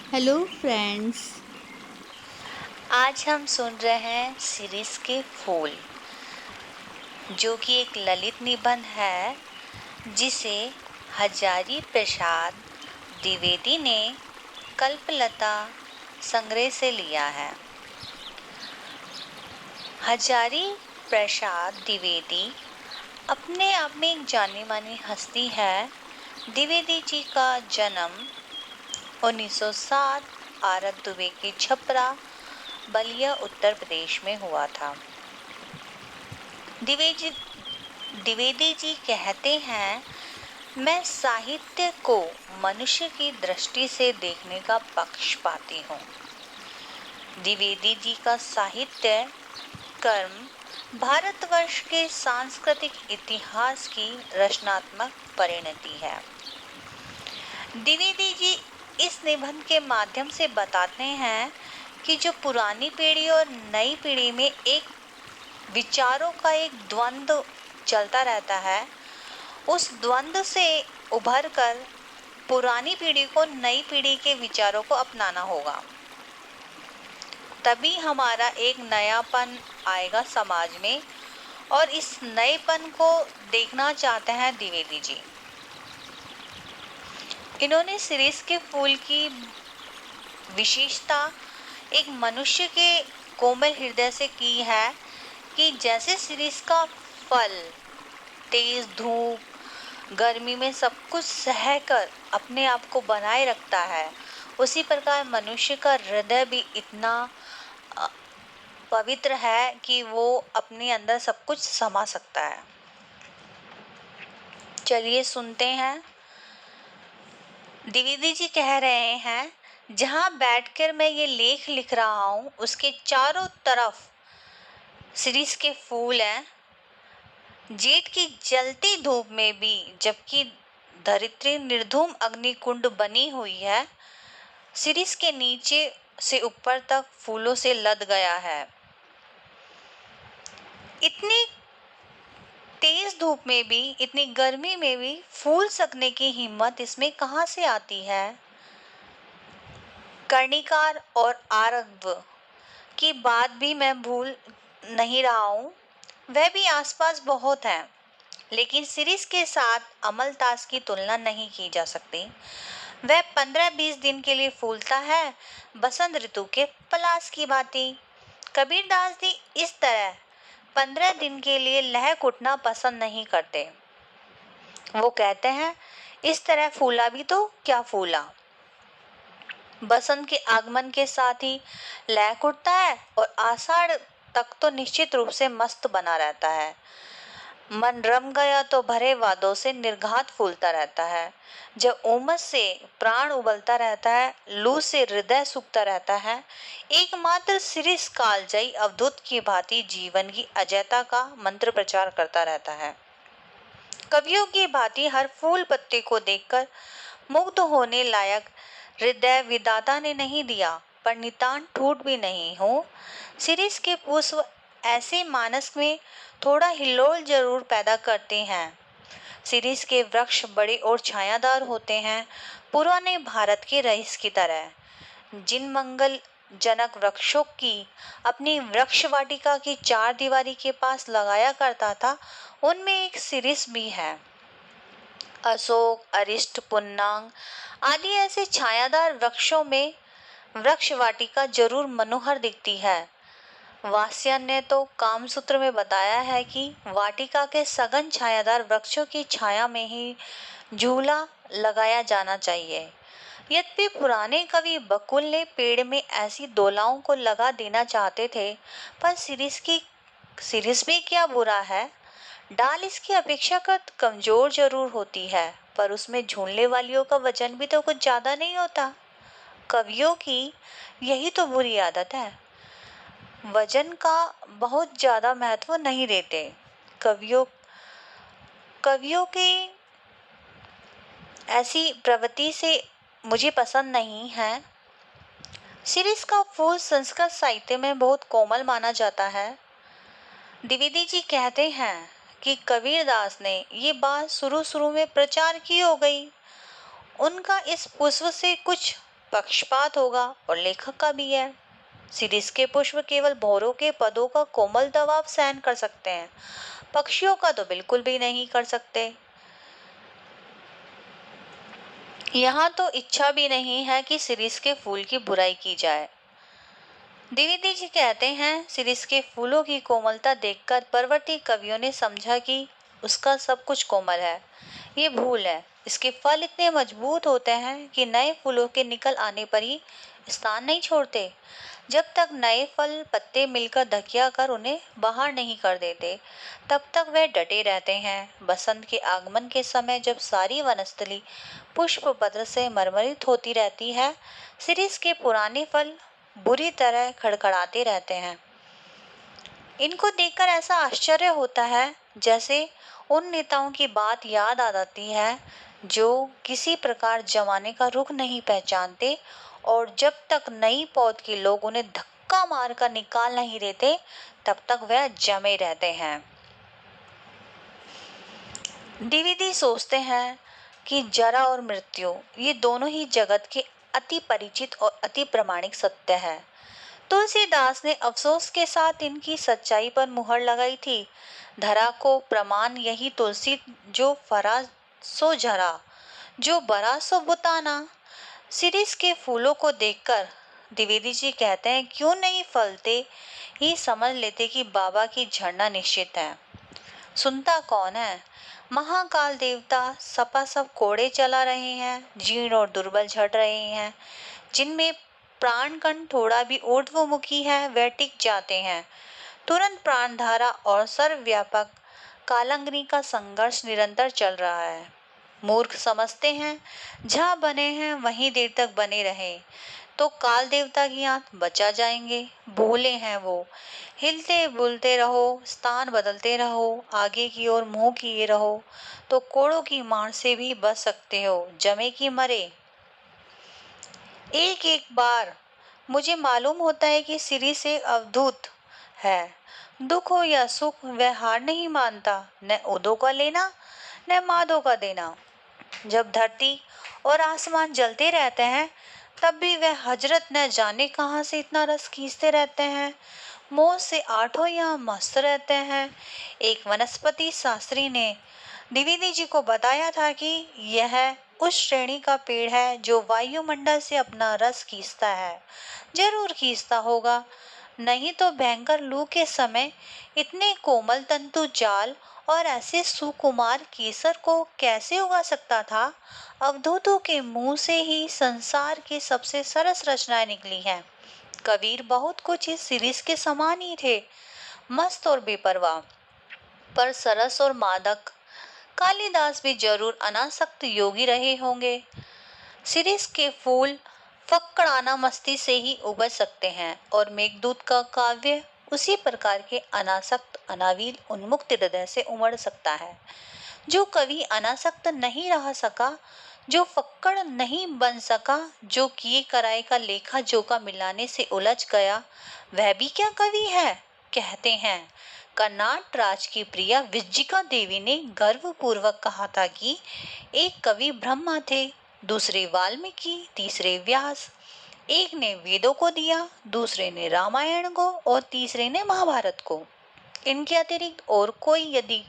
Hello friends. आज हम सुन रहे हैं शिरीष के फूल, जो कि एक ललित निबंध है जिसे हजारी प्रसाद द्विवेदी ने कल्पलता संग्रह से लिया है। हजारी प्रसाद द्विवेदी अपने आप में एक जानी मानी हस्ती है। द्विवेदी जी का जन्म 1907 आरत दुबे के छपरा बलिया उत्तर प्रदेश में हुआ था। द्विवेदी जी कहते हैं, मैं साहित्य को मनुष्य की दृष्टि से देखने का पक्षपाती हूँ। द्विवेदी जी का साहित्य कर्म भारतवर्ष के सांस्कृतिक इतिहास की रचनात्मक परिणति है। द्विवेदी जी इस निबंध के माध्यम से बताते हैं कि जो पुरानी पीढ़ी और नई पीढ़ी में एक विचारों का एक द्वंद्व चलता रहता है, उस द्वंद्व से उभरकर पुरानी पीढ़ी को नई पीढ़ी के विचारों को अपनाना होगा, तभी हमारा एक नयापन आएगा समाज में। और इस नएपन को देखना चाहते हैं द्विवेदी जी। इन्होंने शिरीष के फूल की विशेषता एक मनुष्य के कोमल हृदय से की है कि जैसे शिरीष का फल तेज धूप गर्मी में सब कुछ सहकर अपने आप को बनाए रखता है, उसी प्रकार मनुष्य का हृदय भी इतना पवित्र है कि वो अपने अंदर सब कुछ समा सकता है। चलिए सुनते हैं। द्विवेदी जी कह रहे हैं, जहां बैठकर मैं ये लेख लिख रहा हूं उसके चारों तरफ शिरीष के फूल हैं। जेठ की जलती धूप में भी जबकि धरित्री निर्धूम अग्निकुंड बनी हुई है, शिरीष के नीचे से ऊपर तक फूलों से लद गया है। इतनी तेज धूप में भी, इतनी गर्मी में भी फूल सकने की हिम्मत इसमें कहां से आती है। कर्णिकार और आरव की बात भी मैं भूल नहीं रहा हूं, वह भी आसपास बहुत हैं, लेकिन शिरीष के साथ अमलतास की तुलना नहीं की जा सकती। वह 15-20 दिन के लिए फूलता है, बसंत ऋतु के पलाश की भांति। कबीरदास जी इस तरह 15 दिन के लिए लहक उठना पसंद नहीं करते। वो कहते हैं, इस तरह फूला भी तो क्या फूला। बसंत के आगमन के साथ ही लहक उठता है और आषाढ़ तक तो निश्चित रूप से मस्त बना रहता है। मन रम गया तो भरे वादों से निर्घात फूलता रहता है। जब उमस से प्राण उबलता रहता है, लू से हृदय सूखता रहता है, एकमात्र शिरीष कालजयी अवधूत की भांति जीवन की अजयता का मंत्र प्रचार करता रहता है। कवियों की भांति हर फूल पत्ते को देखकर मुग्ध होने लायक हृदय विधाता ने नहीं दिया, पर नितान टूट भी नहीं हो। शिरीष के पुष्प ऐसे मानस में थोड़ा हिल्लोल जरूर पैदा करते हैं। शिरीष के वृक्ष बड़े और छायादार होते हैं, पुराने भारत के रईस की तरह। जिन मंगल जनक वृक्षों की अपनी वृक्ष वाटिका की चार दीवारी के पास लगाया करता था, उनमें एक शिरीष भी है। अशोक, अरिष्ट, पुन्नांग आदि ऐसे छायादार वृक्षों में वृक्ष वाटिका जरूर मनोहर दिखती है। वात्स्यन ने तो कामसूत्र में बताया है कि वाटिका के सघन छायादार वृक्षों की छाया में ही झूला लगाया जाना चाहिए। यद्यपि पुराने कवि बकुल ने पेड़ में ऐसी दोलाओं को लगा देना चाहते थे, पर शिरीष भी क्या बुरा है। डाल इसकी अपेक्षाकृत कमजोर जरूर होती है, पर उसमें झूलने वालियों का वजन भी तो कुछ ज्यादा नहीं होता। कवियों की यही तो बुरी आदत है, वजन का बहुत ज्यादा महत्व नहीं देते। कवियों कवियों की ऐसी प्रवृत्ति से मुझे पसंद नहीं है। शिरीष का फूल संस्कृत साहित्य में बहुत कोमल माना जाता है। द्विवेदी जी कहते हैं कि कबीरदास ने ये बात शुरू शुरू में प्रचार की हो गई। उनका इस पुष्प से कुछ पक्षपात होगा और लेखक का भी है। सीरीज के पुष्प केवल भौरों के पदों का कोमल दबाव सहन कर सकते हैं, पक्षियों का तो बिल्कुल भी नहीं कर सकते। यहाँ तो इच्छा भी नहीं है कि सीरीज के फूल की बुराई की जाए। द्विवेदी जी कहते हैं, सीरीज के फूलों की कोमलता देखकर परवर्ती कवियों ने समझा कि उसका सब कुछ कोमल है। ये भूल है। इसके फल इतने मजबूत होते हैं कि नए फूलों के निकल आने पर ही स्थान नहीं छोड़ते। जब तक नए फल पत्ते मिलकर धकिया कर उन्हें बाहर नहीं कर देते, तब तक वे डटे रहते हैं। बसंत के आगमन के समय जब सारी वनस्थली पुष्प पत्र से मरमरित होती रहती है, सीरीज के पुराने फल बुरी तरह खड़खड़ाते रहते हैं। इनको देखकर ऐसा आश्चर्य होता है जैसे उन नेताओं की बात याद आ जाती है जो किसी प्रकार जमाने का रुख नहीं पहचानते और जब तक नई पौध के लोग उन्हें धक्का मारकर निकाल नहीं देते, तब तक वह जमे रहते हैं। द्विवेदी सोचते हैं कि जरा और मृत्यु ये दोनों ही जगत के अति परिचित और अति प्रामाणिक सत्य है। तुलसीदास ने अफसोस के साथ इनकी सच्चाई पर मुहर लगाई थी। धरा को प्रमाण यही तुलसी, जो फरा सो झरा, जो बरा सो बुताना। सीरीज के फूलों को देखकर द्विवेदी जी कहते हैं, क्यों नहीं फलते ही समझ लेते कि बाबा की झड़ना निश्चित है। सुनता कौन है? महाकाल देवता सपासप कोड़े चला रहे हैं, जीर्ण और दुर्बल झड़ रहे हैं। जिनमें प्राण कण थोड़ा भी ऊर्ध्वमुखी है, वह टिक जाते हैं। तुरंत प्राणधारा और सर्वव्यापक कालंग्नि का संघर्ष निरंतर चल रहा है। मूर्ख समझते हैं जहां बने हैं वहीं देर तक बने रहे तो काल देवता की आंख बचा जाएंगे। भूले हैं वो। हिलते बुलते रहो, स्थान बदलते रहो, आगे की ओर मुंह किए रहो तो कोड़ों की मार से भी बच सकते हो, जमे की मरे। एक एक बार मुझे मालूम होता है कि सीरी से अवधूत है। दुख हो या सुख वह हार नहीं मानता, न उदों का लेना न मादों का देना। जब धरती और आसमान जलते रहते हैं, तब भी वह हजरत न जाने कहां से इतना रस खींचते रहते हैं। मौज से आठों यहाँ मस्त रहते हैं। एक वनस्पति शास्त्री ने द्विवेदी जी को बताया था कि यह उस श्रेणी का पेड़ है जो वायुमंडल से अपना रस खींचता है। जरूर खींचता होगा, नहीं तो भयंकर लू के समय इतने कोमल तंतु जाल और ऐसे सुकुमार केसर को कैसे उगा सकता था। अवधूतों के मुंह से ही संसार की सबसे सरस रचनाएं निकली हैं। कबीर बहुत कुछ इस सीरीज के समान ही थे, मस्त और बेपरवाह, पर सरस और मादक। कालिदास भी जरूर अनासक्त योगी रहे होंगे। सीरीज के फूल फक्कड़ाना मस्ती से ही उबज सकते हैं और मेघदूत का काव्य उसी प्रकार के अनासक्त अनाविल उन्मुक्त हृदय से उमड़ सकता है। जो कवि अनासक्त नहीं रह सका, जो फक्कड़ नहीं बन सका, जो किए कराए का लेखा जोखा मिलाने से उलझ गया, वह भी क्या कवि है? कहते हैं कर्नाट राज की प्रिया विज्जिका देवी ने गर्वपूर्वक कहा था कि एक कवि ब्रह्मा थे, दूसरे वाल्मीकि, तीसरे व्यास। एक ने वेदों को दिया, दूसरे ने रामायण को और तीसरे ने महाभारत को। इनके अतिरिक्त और कोई यदि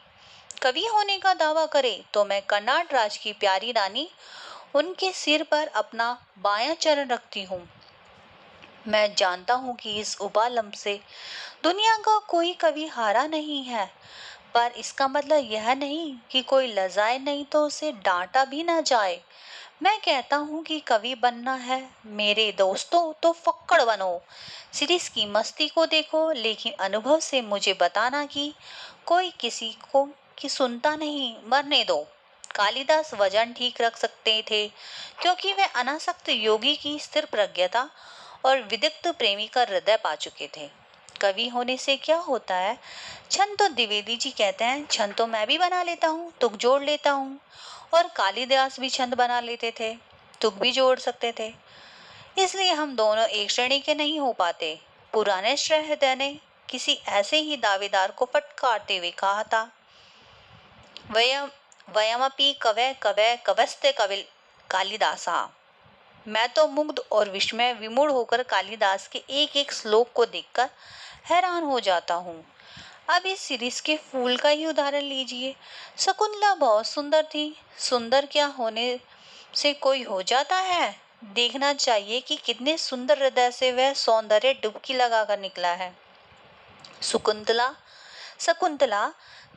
कवि होने का दावा करे तो मैं कर्नाट राज की प्यारी रानी उनके सिर पर अपना बायां चरण रखती हूँ। मैं जानता हूँ कि इस उबालम से दुनिया का कोई कवि हारा नहीं है, पर इसका मतलब यह नहीं कि कोई लजाए नहीं तो उसे डांटा भी ना जाए। मैं कहता हूँ कि कवि बनना है मेरे दोस्तों तो फक्कड़ बनो। सीरीज की मस्ती को देखो, लेकिन अनुभव से मुझे बताना कि कोई किसी को की सुनता नहीं, मरने दो। कालिदास वजन ठीक रख सकते थे क्योंकि वे अनासक्त योगी की स्थिर प्रज्ञता और विदग्ध प्रेमी का हृदय पा चुके थे। कवि होने से क्या होता है? छंद तो द्विवेदी जी कहते हैं, छंद तो मैं भी बना लेता हूँ, तुक जोड़ लेता हूँ। और कालिदास भी छंद बना लेते थे, तुक भी जोड़ सकते थे। इसलिए हम दोनों एक श्रेणी के नहीं हो पाते। पुराने हृदय ने किसी ऐसे ही दावेदार को फटकारते हुए कहा था, वयम वयमपि कवय कवय कवस्ते कविल कालिदासा। मैं तो मुग्ध और विस्मय विमूढ़ होकर कालिदास के एक एक श्लोक को देखकर हैरान हो जाता हूँ। अब इस सीरीज के फूल का ही उदाहरण लीजिए। शकुंतला बहुत सुंदर थी। सुंदर क्या होने से कोई हो जाता है? देखना चाहिए कि कितने सुंदर हृदय से वह सौंदर्य डुबकी लगाकर निकला है। शकुंतला शकुंतला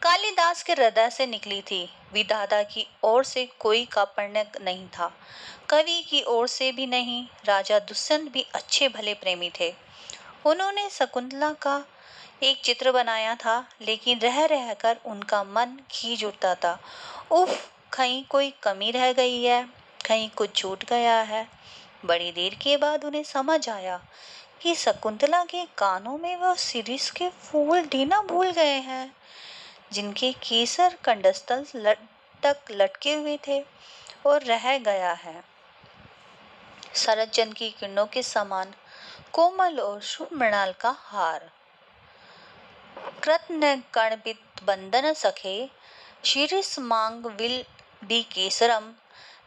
कालिदास के हृदय से निकली थी। विधाता की ओर से कोई कापण्य नहीं था, कवि की ओर से भी नहीं। राजा दुष्यंत भी अच्छे भले प्रेमी थे। उन्होंने शकुंतला का एक चित्र बनाया था, लेकिन रह रहकर उनका मन खींच उठता था। उफ, कहीं कोई कमी रह गई है, कहीं कुछ छूट गया है। बड़ी देर के बाद उन्हें समझ आया कि शकुंतला के कानों में वो शिरीष के फूल देना भूल गए हैं, जिनके केसर कंडस्थल तक लटके हुए थे, और रह गया है शरद चंद्र की किरणों के समान कोमल और शुभ मृणाल का हार। कृतन कर्णपित बंदन सखे शिरीष मांग विल डी केसरम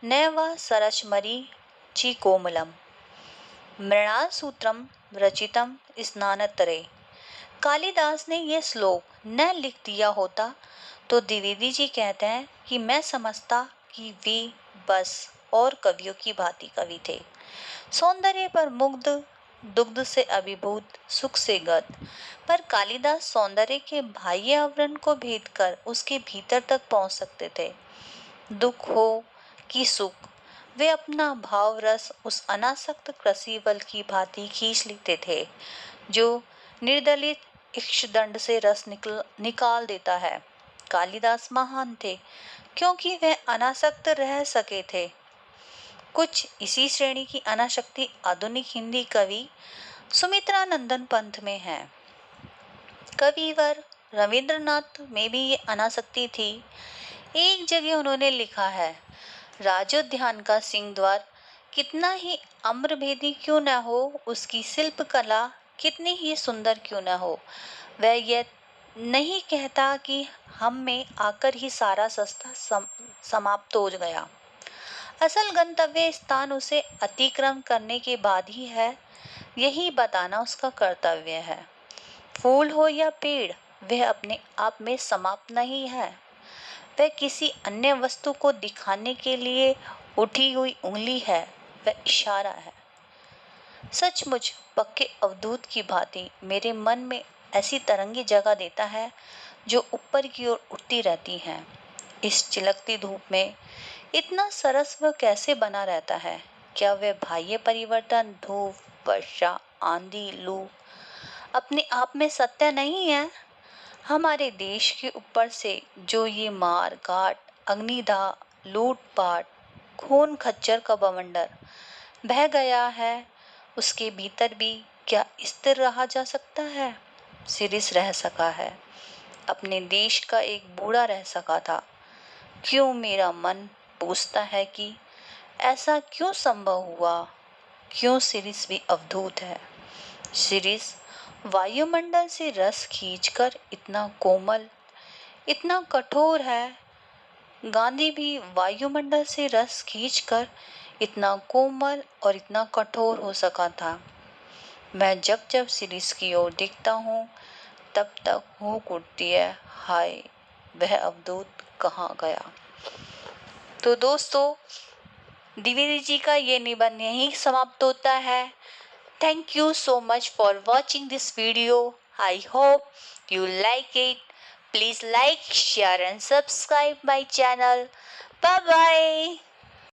नैवा सरचमरी ची कोमलम मृणाल सूत्रम रचितम स्नानतरे। कालिदास ने यह श्लोक न लिख दिया होता तो द्विवेदी जी कहते हैं कि मैं समझता कि वे बस और कवियों की भांति कवि थे, सौंदर्य पर मुग्ध, दुग्ध से अभिभूत, सुख से गत। पर कालिदास सौंदर्य के बाह्य आवरण को भेद कर उसके भीतर तक पहुंच सकते थे। दुख हो कि सुख, वे अपना भाव रस उस अनासक्त कृषिवल की भांति खींच लेते थे, जो निर्दलित इक्षदंड से रस निकाल देता है। कालिदास महान थे क्योंकि वे अनासक्त रह सके थे। कुछ इसी श्रेणी की अनासक्ति आधुनिक हिंदी कवि सुमित्रानंदन पंत में है। कविवर रविंद्रनाथ में भी ये अनासक्ति थी। एक जगह उन्होंने लिखा है, राजोद्यान का सिंह द्वार कितना ही अम्रभेदी क्यों न हो, उसकी शिल्प कला कितनी ही सुंदर क्यों न हो, वह यह नहीं कहता कि हम में आकर ही सारा सस्ता समाप्त हो गया। असल गंतव्य स्थान उसे अतिक्रमण करने के बाद ही है, यही बताना उसका कर्तव्य है। फूल हो या पेड़, वह अपने आप में समाप्त नहीं है, वह किसी अन्य वस्तु को दिखाने के लिए उठी हुई उंगली है, वह इशारा है। सचमुच पक्के अवधूत की भांति मेरे मन में ऐसी तरंगी जगह देता है जो ऊपर की ओर उठती रहती हैं। इस चिलकती धूप में इतना सरस वह कैसे बना रहता है? क्या वह बाह्य परिवर्तन, धूप, वर्षा, आंधी, लू अपने आप में सत्य नहीं है? हमारे देश के ऊपर से जो ये मार काट, अग्निदाह, लूटपाट, खून खच्चर का बवंडर बह गया है, उसके भीतर भी क्या स्थिर रहा जा सकता है? शिरीष रह सका है, अपने देश का एक बूढ़ा रह सका था। क्यों मेरा मन पूछता है कि ऐसा क्यों संभव हुआ? क्यों शिरीष भी अवधूत है? शिरीष वायुमंडल से रस खींचकर इतना कोमल, इतना कठोर है। गांधी भी वायुमंडल से रस खींचकर इतना कोमल और इतना कठोर हो सका था। मैं जब जब शिरीष की ओर देखता हूँ तब तक हुक उठती है, हाय वह अवधूत कहाँ गया। तो दोस्तों, द्विवेदी जी का ये निबंध यहीं समाप्त होता है। Thank you so much for watching this video. I hope you like it. Please like, share and subscribe my channel. Bye bye.